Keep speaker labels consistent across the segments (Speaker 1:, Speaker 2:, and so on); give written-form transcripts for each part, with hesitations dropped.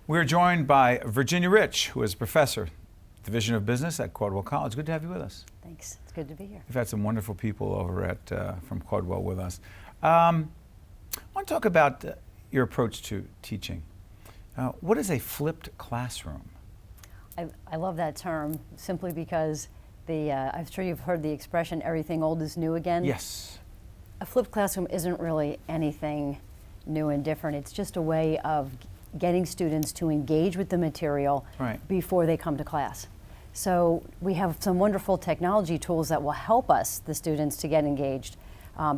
Speaker 1: We're joined by Virginia Rich, who is a professor, Division of Business at Caldwell College. Good to have you with us.
Speaker 2: Thanks. It's good to be here.
Speaker 1: We've had some wonderful people over at from Caldwell with us. I want to talk about your approach to teaching. What is a flipped classroom?
Speaker 2: I love that term simply because I'm sure you've heard the expression, everything old is new again.
Speaker 1: Yes.
Speaker 2: A flipped classroom isn't really anything new and different. It's just a way of getting students to engage with the material before they come to class. So we have some wonderful technology tools that will help us, the students, to get engaged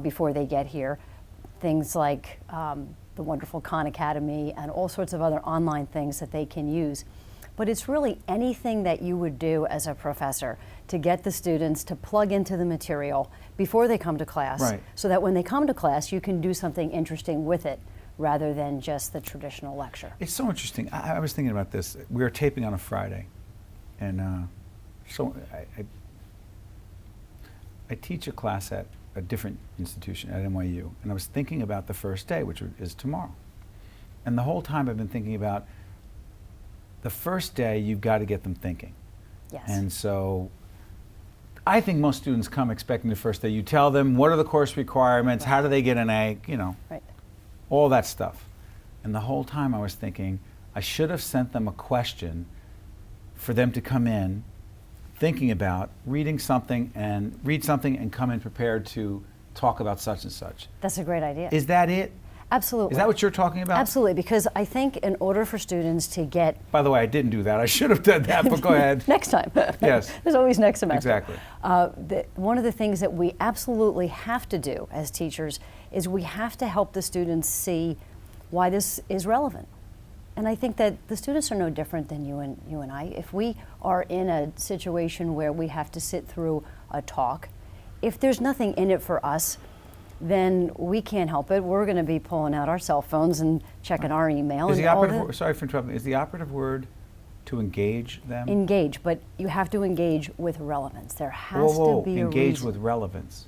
Speaker 2: before they get here. Things like the wonderful Khan Academy and all sorts of other online things that they can use. But it's really anything that you would do as a professor to get the students to plug into the material before they come to class, so that when they come to class, you can do something interesting with it rather than just the traditional lecture.
Speaker 1: It's so interesting. I was thinking about this. We were taping on a Friday, and so I teach a class at a different institution at NYU, and I was thinking about the first day, which is tomorrow. And the whole time I've been thinking about the first day, you've got to get them thinking.
Speaker 2: Yes.
Speaker 1: And so I think most students come expecting the first day. You tell them what are the course requirements, how do they get an A, you know, all that stuff. And the whole time I was thinking, I should have sent them a question for them to come in thinking about read something and come in prepared to talk about such and such.
Speaker 2: That's a great idea.
Speaker 1: Is that it?
Speaker 2: Absolutely.
Speaker 1: Is that what you're talking about?
Speaker 2: Absolutely, because I think in order for students to get...
Speaker 1: By the way, I didn't do that. I should have done that, but go ahead.
Speaker 2: Next time.
Speaker 1: Yes.
Speaker 2: There's always next semester.
Speaker 1: Exactly.
Speaker 2: One of the things that we absolutely have to do as teachers is we have to help the students see why this is relevant. And I think that the students are no different than you and I. If we are in a situation where we have to sit through a talk, if there's nothing in it for us, then we can't help it. We're going to be pulling out our cell phones and checking our email.
Speaker 1: Is the operative word, sorry for interrupting, is the operative word to engage them?
Speaker 2: Engage, but you have to engage with relevance. There has to be a reason.
Speaker 1: Engage with relevance.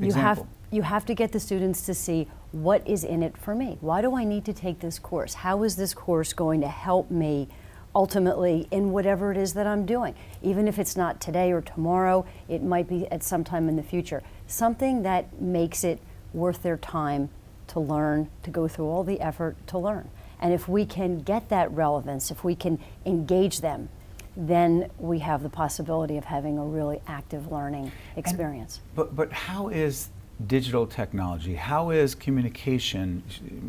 Speaker 1: Example.
Speaker 2: You have to get the students to see what is in it for me. Why do I need to take this course? How is this course going to help me ultimately in whatever it is that I'm doing? Even if it's not today or tomorrow, it might be at some time in the future. Something that makes it worth their time to learn, to go through all the effort to learn. And if we can get that relevance, if we can engage them, then we have the possibility of having a really active learning experience.
Speaker 1: But how is digital technology, how is communication,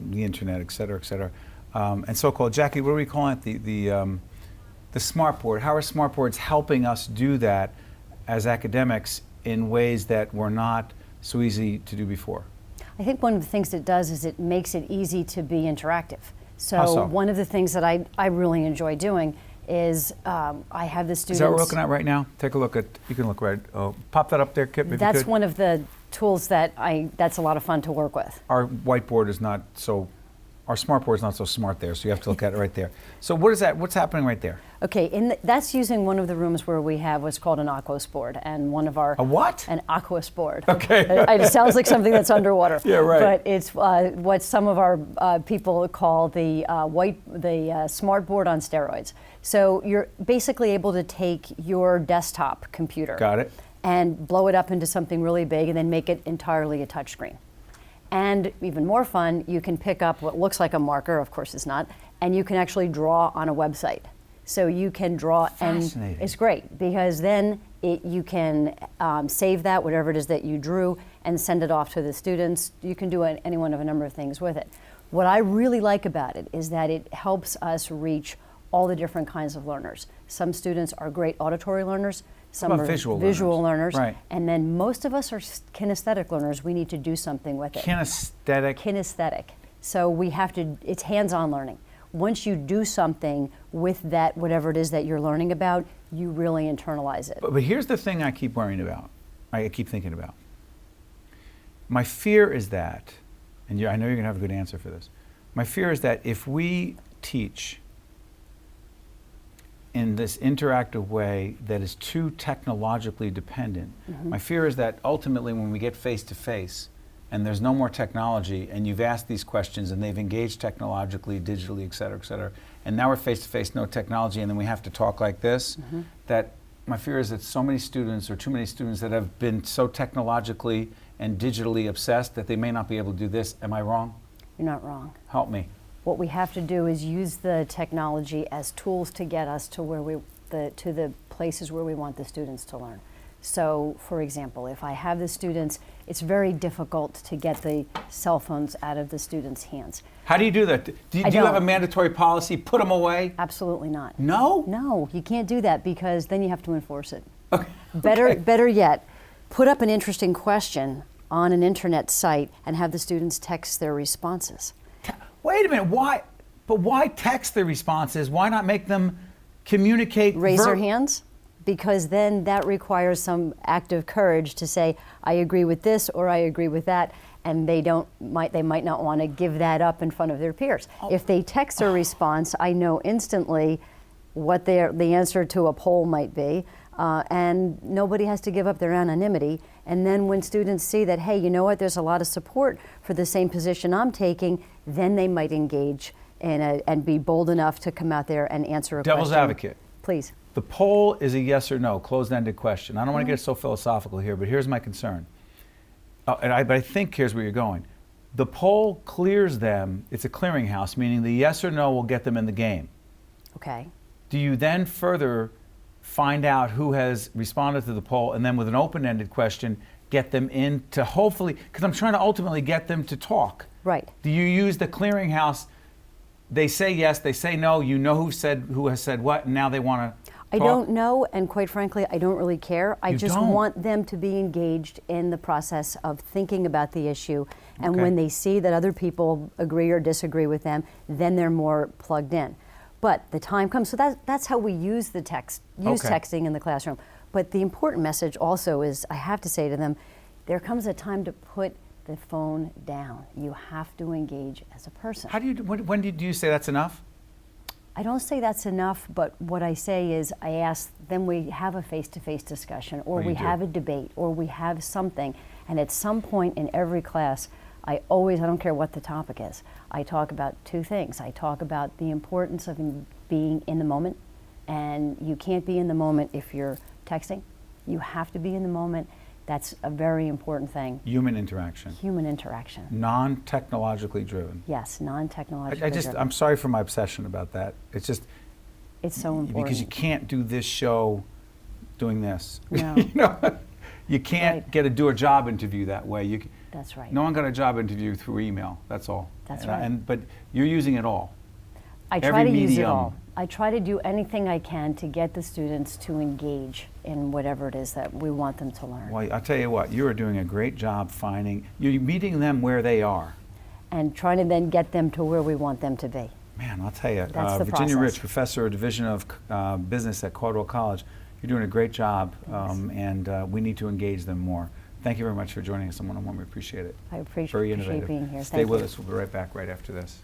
Speaker 1: the internet, et cetera, and so-called, Jackie, what are we calling it, the smart board? How are smart boards helping us do that as academics in ways that were not so easy to do before?
Speaker 2: I think one of the things it does is it makes it easy to be interactive.
Speaker 1: How so?
Speaker 2: One of the things that I really enjoy doing is I have the students...
Speaker 1: Is that what we're looking at right now? Take a look at, you can look right, pop that up there, Kip, if you could.
Speaker 2: That's one of the tools that that's a lot of fun to work with.
Speaker 1: Our whiteboard is not so, our smart board is not so smart there, so you have to look at it right there. So what is that, what's happening right there?
Speaker 2: Okay, that's using one of the rooms where we have what's called an Aquos board, and one of our...
Speaker 1: A what?
Speaker 2: An Aquos board.
Speaker 1: Okay.
Speaker 2: It sounds like something that's underwater.
Speaker 1: Yeah, right.
Speaker 2: But it's what some of our people call the smart board on steroids. So you're basically able to take your desktop computer.
Speaker 1: Got it.
Speaker 2: And blow it up into something really big and then make it entirely a touchscreen. And even more fun, you can pick up what looks like a marker, of course it's not, and you can actually draw on a website. So you can draw, and it's great because then you can save that, whatever it is that you drew, and send it off to the students. You can do any one of a number of things with it. What I really like about it is that it helps us reach all the different kinds of learners. Some students are great auditory learners, some are visual learners, and then most of us are kinesthetic learners. We need to do something with it.
Speaker 1: Kinesthetic?
Speaker 2: Kinesthetic. So we have to, it's hands-on learning. Once you do something with that, whatever it is that you're learning about, you really internalize it.
Speaker 1: But here's the thing I keep worrying about, I keep thinking about. My fear is that, and I know you're going to have a good answer for this, my fear is that if we teach in this interactive way that is too technologically dependent, my fear is that ultimately when we get face to face, and there's no more technology, and you've asked these questions, and they've engaged technologically, digitally, et cetera, and now we're face-to-face, no technology, and then we have to talk like this, that my fear is that so many students, or too many students, that have been so technologically and digitally obsessed that they may not be able to do this. Am I wrong?
Speaker 2: You're not wrong.
Speaker 1: Help me.
Speaker 2: What we have to do is use the technology as tools to get us to where to the places where we want the students to learn. So, for example, if I have the students, it's very difficult to get the cell phones out of the students' hands.
Speaker 1: How do you do that? Do you have a mandatory policy? Put them away?
Speaker 2: Absolutely not.
Speaker 1: No?
Speaker 2: No, you can't do that because then you have to enforce it.
Speaker 1: Okay.
Speaker 2: Better yet, put up an interesting question on an internet site and have the students text their responses.
Speaker 1: Wait a minute, why? But why text the responses? Why not make them communicate?
Speaker 2: Raise their hands, because then that requires some act of courage to say, I agree with this or I agree with that, and they might not want to give that up in front of their peers. If they text their response, I know instantly what the answer to a poll might be, and nobody has to give up their anonymity. And then when students see that, hey, you know what, there's a lot of support for the same position I'm taking, then they might engage and be bold enough to come out there and answer a question.
Speaker 1: Devil's advocate.
Speaker 2: Please.
Speaker 1: The poll is a yes or no, closed-ended question. I don't want to get so philosophical here, but here's my concern. But I think here's where you're going. The poll clears them, it's a clearinghouse, meaning the yes or no will get them in the game.
Speaker 2: Okay.
Speaker 1: Do you then further find out who has responded to the poll, and then with an open-ended question, get them in to hopefully, because I'm trying to ultimately get them to talk.
Speaker 2: Right.
Speaker 1: Do you use the clearinghouse? They say yes, they say no, you know who has said what, and now they want to
Speaker 2: I don't know, and quite frankly, I don't really care. I just
Speaker 1: don't?
Speaker 2: want them to be engaged in the process of thinking about the issue, and
Speaker 1: Okay.
Speaker 2: when they see that other people agree or disagree with them, then they're more plugged in. But the time comes, so that's how we use texting in the classroom. But the important message also is, I have to say to them, there comes a time to put the phone down. You have to engage as a person.
Speaker 1: How do you? When do you say that's enough?
Speaker 2: I don't say that's enough, but what I say is I ask, then we have a face-to-face discussion, or we have a debate, or we have something. And at some point in every class, I don't care what the topic is, I talk about two things. I talk about the importance of being in the moment, and you can't be in the moment if you're texting. You have to be in the moment. That's a very important thing.
Speaker 1: Human interaction.
Speaker 2: Human interaction.
Speaker 1: Non-technologically driven.
Speaker 2: Yes, non-technologically driven.
Speaker 1: I'm sorry for my obsession about that. It's just,
Speaker 2: it's so important.
Speaker 1: because you can't do this show doing this.
Speaker 2: No.
Speaker 1: You know, you can't do a job interview that way.
Speaker 2: That's right.
Speaker 1: No one got a job interview through email. That's all.
Speaker 2: That's right.
Speaker 1: But you're using it all.
Speaker 2: I try to use it all. I try to do anything I can to get the students to engage in whatever it is that we want them to learn.
Speaker 1: Well, I'll tell you what, you are doing a great job you're meeting them where they are.
Speaker 2: And trying to then get them to where we want them to be.
Speaker 1: Man, I'll tell you,
Speaker 2: That's the
Speaker 1: Virginia
Speaker 2: process.
Speaker 1: Rich, Professor of Division of Business at Caldwell College, you're doing a great job, and we need to engage them more. Thank you very much for joining us on one-on-one. We appreciate it.
Speaker 2: I appreciate
Speaker 1: Very innovative.
Speaker 2: being here.
Speaker 1: Stay
Speaker 2: Thank
Speaker 1: with
Speaker 2: you.
Speaker 1: us. We'll be right back right after this.